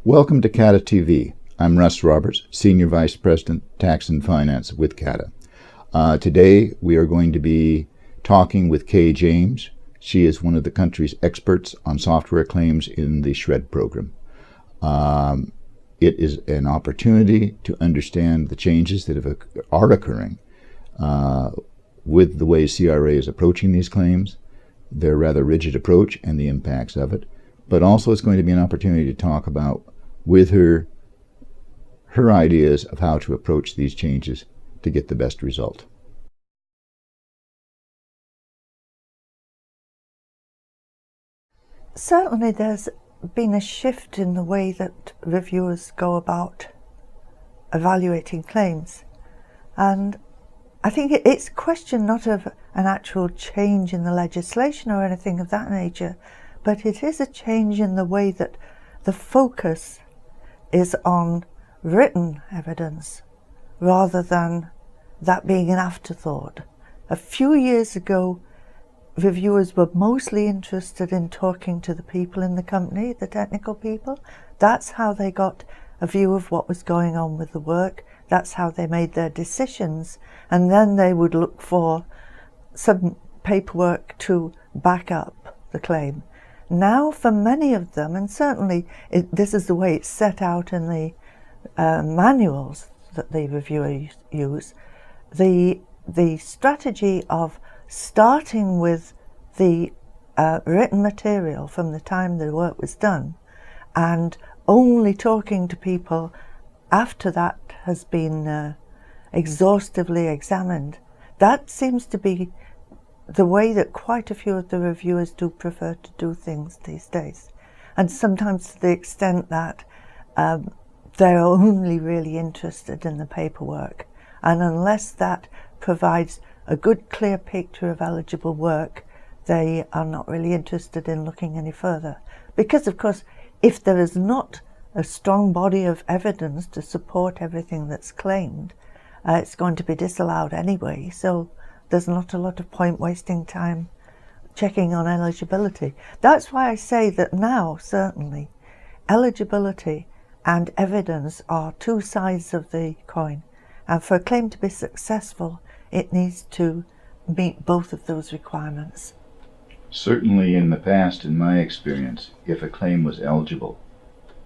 Welcome to CATA TV. I'm Russ Roberts, Senior Vice President, Tax and Finance with CATA. Today we are going to be talking with Kay James. She is one of the country's experts on software claims in the SR&ED program. It is an opportunity to understand the changes that are occurring with the way CRA is approaching these claims, their rather rigid approach and the impacts of it. But also it's going to be an opportunity to talk about with her ideas of how to approach these changes to get the best result. Certainly there's been a shift in the way that reviewers go about evaluating claims, and I think it's a question not of an actual change in the legislation or anything of that nature, but it is a change in the way that the focus is on written evidence rather than that being an afterthought. A few years ago, reviewers were mostly interested in talking to the people in the company, the technical people. That's how they got a view of what was going on with the work. That's how they made their decisions. And then they would look for some paperwork to back up the claim. Now, for many of them, and certainly this is the way it's set out in the manuals that the reviewers use, the strategy of starting with the written material from the time the work was done and only talking to people after that has been exhaustively examined, that seems to be the way that quite a few of the reviewers do prefer to do things these days. And sometimes to the extent that they're only really interested in the paperwork. And unless that provides a good, clear picture of eligible work, they are not really interested in looking any further. Because, of course, if there is not a strong body of evidence to support everything that's claimed, it's going to be disallowed anyway. So there's not a lot of point wasting time checking on eligibility. That's why I say that now, certainly, eligibility and evidence are two sides of the coin. And for a claim to be successful, it needs to meet both of those requirements. Certainly in the past, in my experience, if a claim was eligible,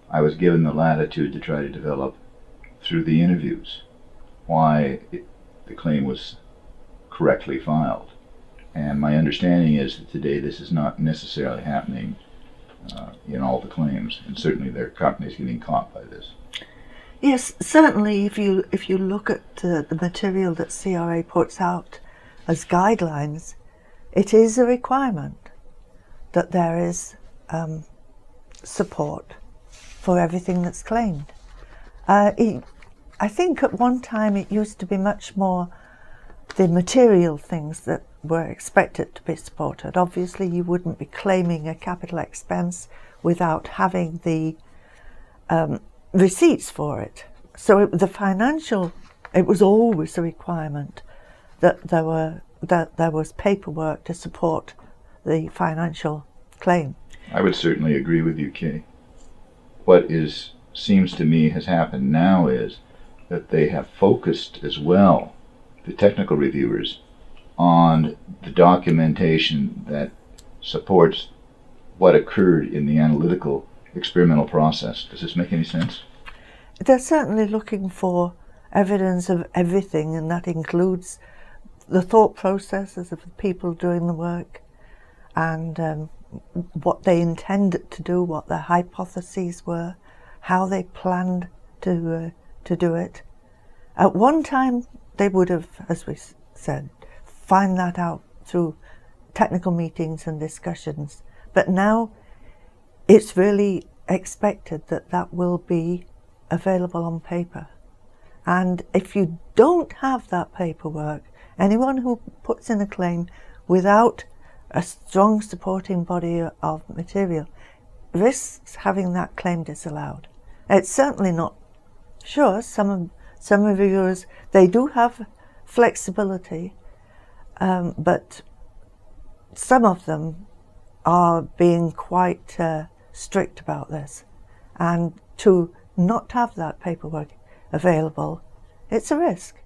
I was given the latitude to try to develop through the interviews why the claim was correctly filed. And my understanding is that today this is not necessarily happening in all the claims, and certainly there are companies getting caught by this. Yes, certainly if you look at the material that CRA puts out as guidelines, it is a requirement that there is support for everything that's claimed. I think at one time it used to be much more the material things that were expected to be supported. Obviously you wouldn't be claiming a capital expense without having the receipts for it. So it was always a requirement that there was paperwork to support the financial claim. I would certainly agree with you, Kay. What seems to me has happened now is that they have focused as well, the technical reviewers, on the documentation that supports what occurred in the analytical experimental process. Does this make any sense? They're certainly looking for evidence of everything, and that includes the thought processes of the people doing the work and what they intended to do, what their hypotheses were, how they planned to do it. At one time they would have, as we said, find that out through technical meetings and discussions, but now it's really expected that that will be available on paper. And if you don't have that paperwork, anyone who puts in a claim without a strong supporting body of material risks having that claim disallowed. It's certainly not sure. Some reviewers, they do have flexibility, but some of them are being quite strict about this and to not have that paperwork available, it's a risk.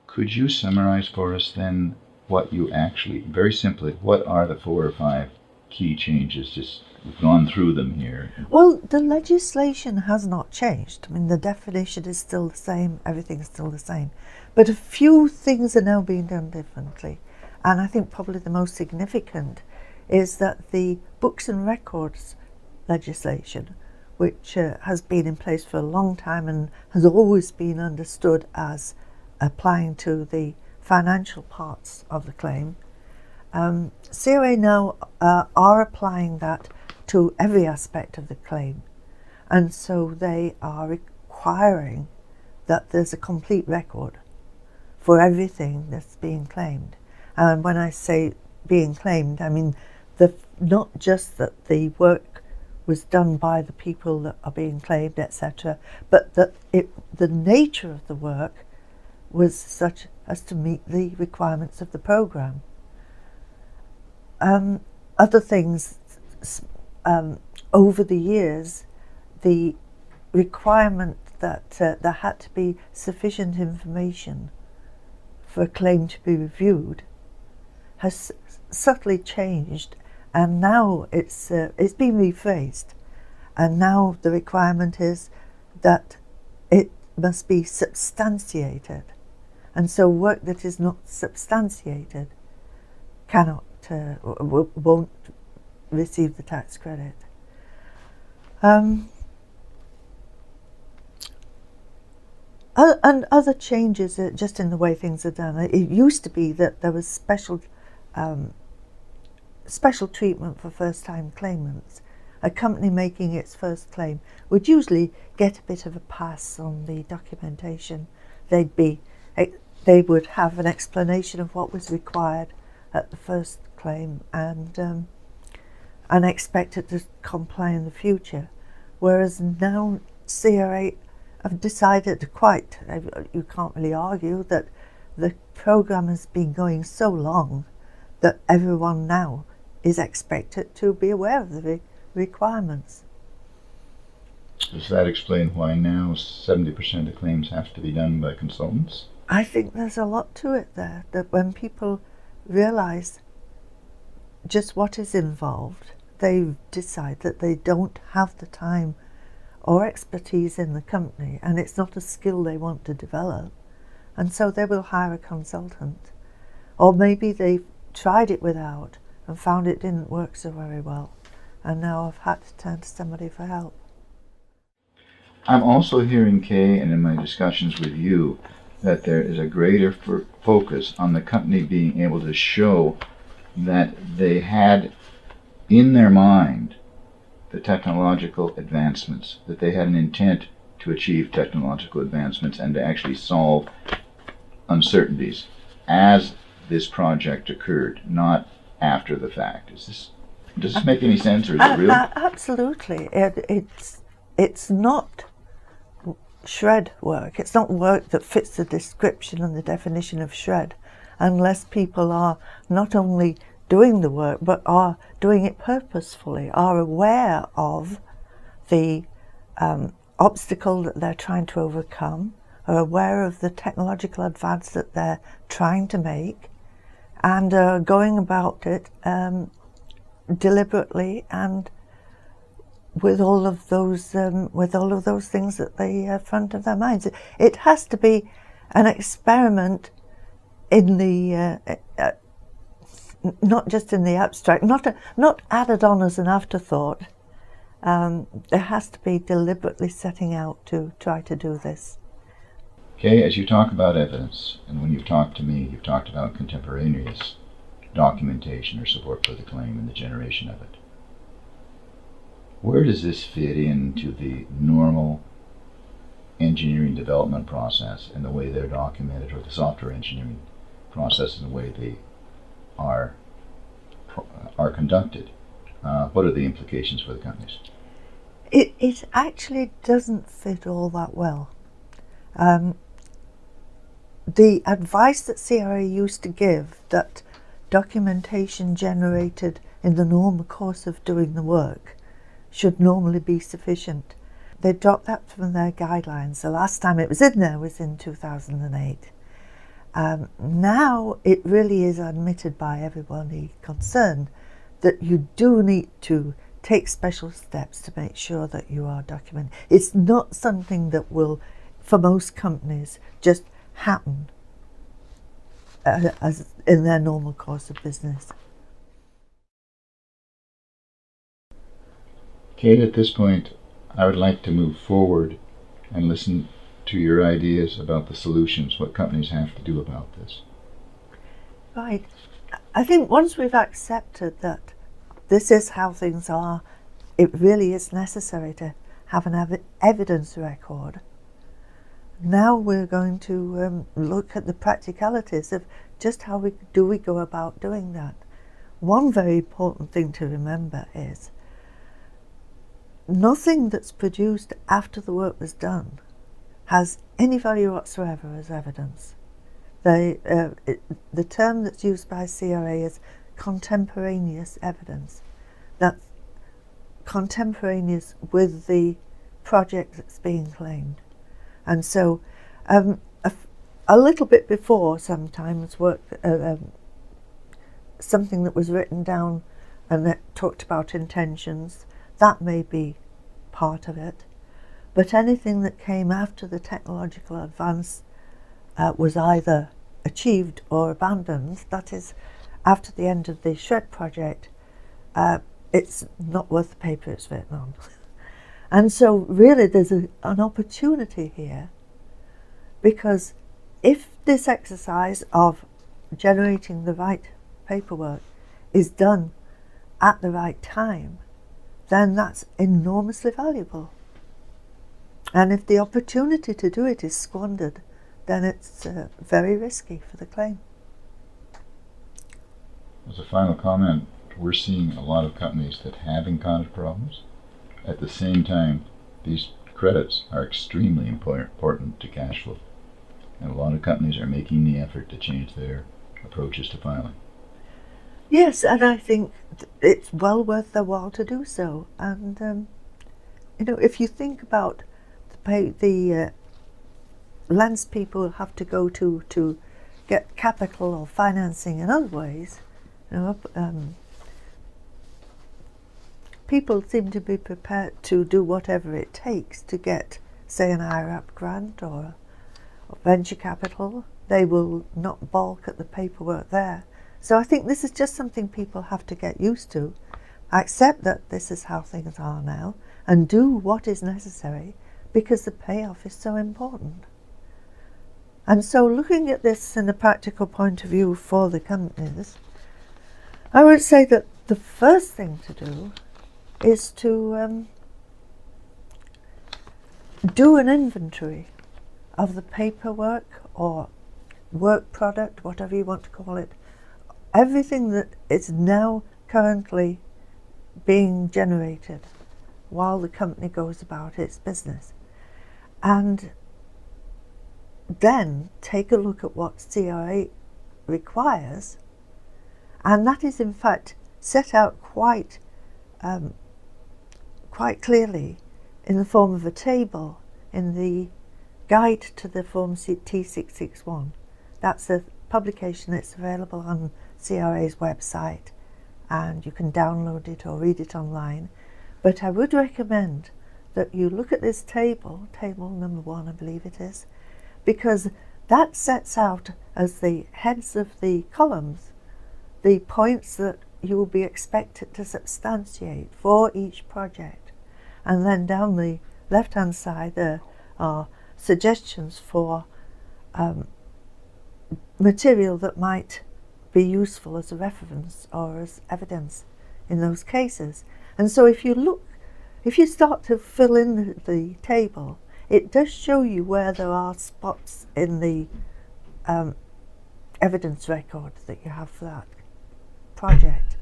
Could you summarize for us then what you actually, very simply, what are the 4 or 5 key changes? Just we've gone through them here. Well, the legislation has not changed. I mean, the definition is still the same, everything's still the same. But a few things are now being done differently. And I think probably the most significant is that the books and records legislation, which has been in place for a long time and has always been understood as applying to the financial parts of the claim, CRA now are applying that to every aspect of the claim. And so they are requiring that there's a complete record for everything that's being claimed. And when I say being claimed, I mean not just that the work was done by the people that are being claimed, etc., but that the nature of the work was such as to meet the requirements of the program. Other things, over the years, the requirement that there had to be sufficient information for a claim to be reviewed has subtly changed, and now it's been rephrased, and now the requirement is that it must be substantiated, and so work that is not substantiated cannot won't receive the tax credit. And other changes just in the way things are done. It used to be that there was special treatment for first-time claimants. A company making its first claim would usually get a bit of a pass on the documentation. They would have an explanation of what was required at the first claim and expected to comply in the future. Whereas now CRA have decided you can't really argue that the program has been going so long that everyone now is expected to be aware of the requirements. Does that explain why now 70% of claims have to be done by consultants? I think there's a lot to it there, that when people realise just what is involved, they decide that they don't have the time or expertise in the company, and it's not a skill they want to develop, and so they will hire a consultant. Or maybe they've tried it without and found it didn't work so very well, and now I've had to turn to somebody for help. I'm also hearing, Kay, and in my discussions with you, that there is a greater focus on the company being able to show that they had in their mind the technological advancements, that they had an intent to achieve technological advancements and to actually solve uncertainties as this project occurred, not after the fact. Does this make any sense, or is it real? Absolutely. It's not SR&ED work. It's not work that fits the description and the definition of SR&ED unless people are not only doing the work but are doing it purposefully, are aware of the obstacle that they're trying to overcome, are aware of the technological advance that they're trying to make, and are going about it deliberately and with all of those things that they front of their minds. It has to be an experiment in the not just in the abstract, not added on as an afterthought. There has to be deliberately setting out to try to do this. Okay, as you talk about evidence, and when you've talked to me, you've talked about contemporaneous documentation or support for the claim and the generation of it. Where does this fit into the normal engineering development process and the way they're documented, or the software engineering process and the way they are conducted? What are the implications for the companies? It actually doesn't fit all that well. The advice that CRA used to give, that documentation generated in the normal course of doing the work should normally be sufficient. They dropped that from their guidelines. The last time it was in there was in 2008. Now it really is admitted by everybody concerned that you do need to take special steps to make sure that you are documented. It's not something that will, for most companies, just happen as in their normal course of business. Kate, at this point, I would like to move forward and listen to your ideas about the solutions, what companies have to do about this. Right. I think once we've accepted that this is how things are, it really is necessary to have an evidence record. Now we're going to look at the practicalities of just how we go about doing that. One very important thing to remember is nothing that's produced after the work was done has any value whatsoever as evidence. The term that's used by CRA is contemporaneous evidence. That's contemporaneous with the project that's being claimed. And so a little bit before sometimes something that was written down and that talked about intentions, that may be part of it. But anything that came after the technological advance was either achieved or abandoned, that is, after the end of the SR&ED project, it's not worth the paper it's written on. And so really there's an opportunity here, because if this exercise of generating the right paperwork is done at the right time, then that's enormously valuable. And if the opportunity to do it is squandered, then it's very risky for the claim. As a final comment, we're seeing a lot of companies that have encountered problems. At the same time, these credits are extremely important to cash flow. And a lot of companies are making the effort to change their approaches to filing. Yes, and I think it's well worth their while to do so. And you know, if you think about the lengths people have to go to get capital or financing in other ways, you know, people seem to be prepared to do whatever it takes to get, say, an IRAP grant or venture capital. They will not balk at the paperwork there. So I think this is just something people have to get used to, accept that this is how things are now, and do what is necessary, because the payoff is so important. And so looking at this in a practical point of view for the companies, I would say that the first thing to do is to do an inventory of the paperwork or work product, whatever you want to call it, everything that is now currently being generated while the company goes about its business. And then take a look at what CRA requires, and that is in fact set out quite clearly in the form of a table in the guide to the Form T661. That's a publication that's available on CRA's website, and you can download it or read it online. But I would recommend that you look at this table, table number 1 I believe it is, because that sets out as the heads of the columns the points that you will be expected to substantiate for each project. And then down the left hand side there are suggestions for material that might be useful as a reference or as evidence in those cases. And so if you start to fill in the table, it does show you where there are spots in the evidence record that you have for that project.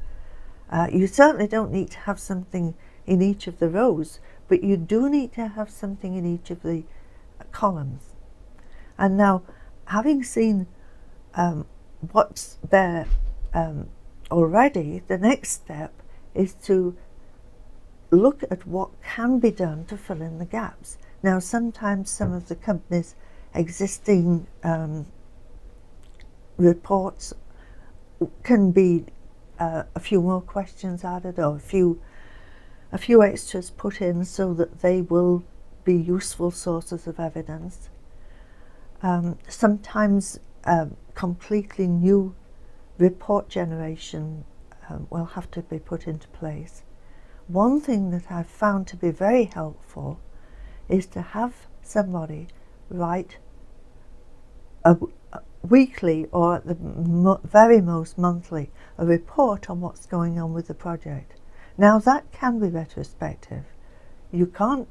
You certainly don't need to have something in each of the rows, but you do need to have something in each of the columns. And now, having seen what's there already, the next step is to look at what can be done to fill in the gaps. Now, sometimes some of the company's existing reports can be a few more questions added, or a few extras put in so that they will be useful sources of evidence. Sometimes completely new report generation will have to be put into place. One thing that I've found to be very helpful is to have somebody write a weekly, or at the very most monthly, a report on what's going on with the project. Now, that can be retrospective. You can't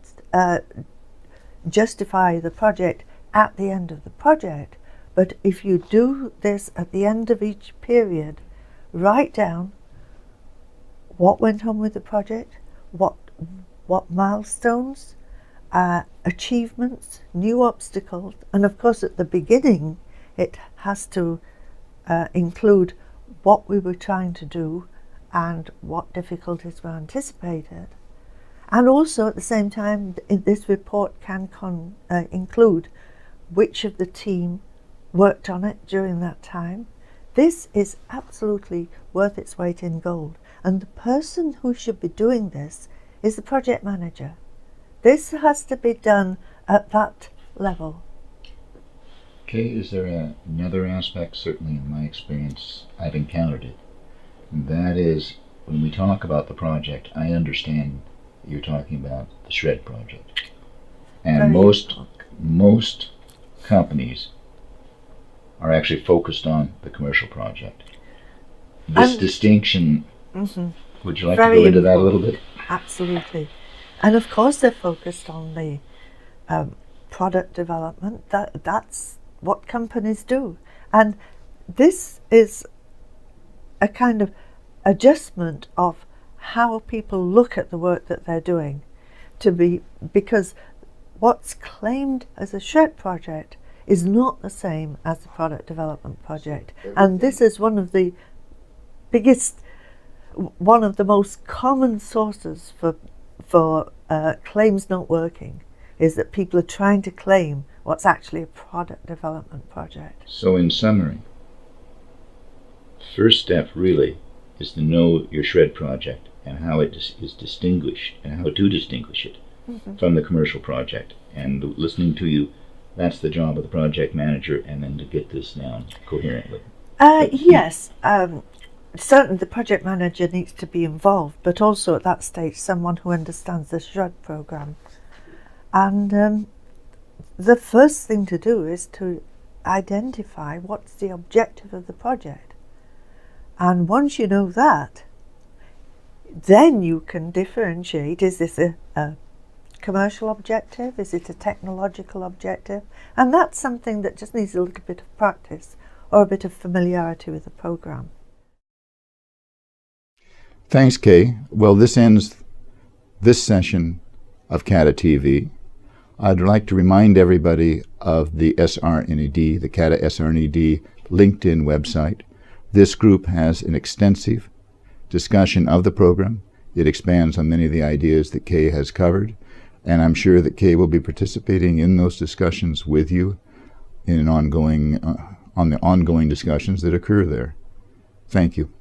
justify the project at the end of the project, but if you do this at the end of each period, write down what went on with the project, what milestones, achievements, new obstacles, and of course at the beginning it has to include what we were trying to do and what difficulties were anticipated. And also at the same time, this report can include which of the team worked on it during that time. This is absolutely worth its weight in gold. And the person who should be doing this is the project manager. This has to be done at that level. Okay, is there another aspect? Certainly in my experience, I've encountered it. And that is, when we talk about the project, I understand you're talking about the SR&ED project. And most companies are actually focused on the commercial project. This distinction, would you like to go into that a little bit? Absolutely. And of course they're focused on the product development. That's what companies do. And this is a kind of adjustment of how people look at the work that they're doing, because what's claimed as a SR&ED project is not the same as the product development project. And this is one of the most common sources for claims not working, is that people are trying to claim what's actually a product development project. So in summary, first step really is to know your SR&ED project and how it is distinguished, and how to distinguish it from the commercial project. And listening to you, that's the job of the project manager, and then to get this down coherently. Yes, certainly the project manager needs to be involved, but also at that stage someone who understands the SR&ED program. And the first thing to do is to identify what's the objective of the project. And once you know that, then you can differentiate, is this a commercial objective, is it a technological objective? And that's something that just needs a little bit of practice or a bit of familiarity with the program. Thanks, Kay. Well, this ends this session of CATA TV. I'd like to remind everybody of the SR&ED, the CATA SR&ED LinkedIn website. This group has an extensive discussion of the program. It expands on many of the ideas that Kay has covered, and I'm sure that Kay will be participating in those discussions with you in on the ongoing discussions that occur there. Thank you.